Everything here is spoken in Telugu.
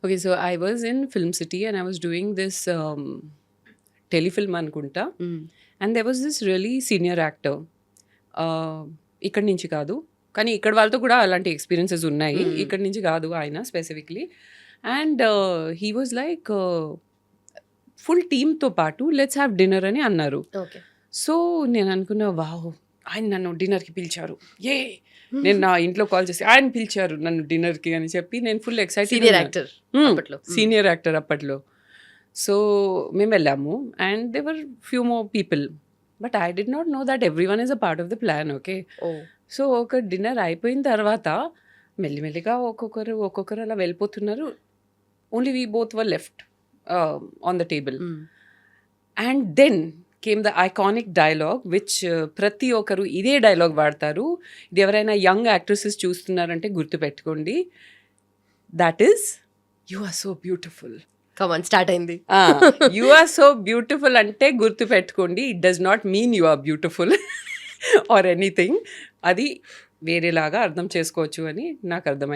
Okay, so I was in Film City and I was doing this telefilm అనుకుంటా. And there was this really senior actor. ఇక్కడి నుంచి కాదు, కానీ ఇక్కడ వాళ్ళతో కూడా అలాంటి ఎక్స్పీరియన్సెస్ ఉన్నాయి. ఇక్కడి నుంచి కాదు ఆయన specifically. And he was like full టీమ్తో పాటు లెట్స్ హ్యావ్ డిన్నర్ అని అన్నారు. ఓకే. సో నేను అనుకున్నా, వావ్, ఆయన నన్ను డిన్నర్కి పిలిచారు, ఏ నేను నా ఇంట్లో కాల్ చేసి ఆయన పిలిచారు నన్ను డిన్నర్కి అని చెప్పి నేను ఫుల్ ఎక్సైటెడ్. సీనియర్ యాక్టర్ అప్పట్లో. సీనియర్ యాక్టర్ అప్పట్లో. సో మేము వెళ్ళాము and there were few more people, but I did not know that everyone is a part of the plan. Okay. So ఒక డిన్నర్ అయిపోయిన తర్వాత మెల్లిమెల్లిగా ఒక్కొక్కరు అలా వెళ్ళిపోతున్నారు. Only we both were left on the table. And then came the iconic dialogue which ప్రతి ఒక్కరు ఇదే డైలాగ్ వాడతారు. ఇది ఎవరైనా యంగ్ యాక్ట్రెసెస్ చూస్తున్నారంటే గుర్తుపెట్టుకోండి. That is, you are so beautiful. Come on, start అయింది. యు ఆర్ సో బ్యూటిఫుల్ అంటే గుర్తుపెట్టుకోండి, it does not mean you are beautiful or anything. అది వేరేలాగా అర్థం చేసుకోవచ్చు అని నాకు అర్థమైంది.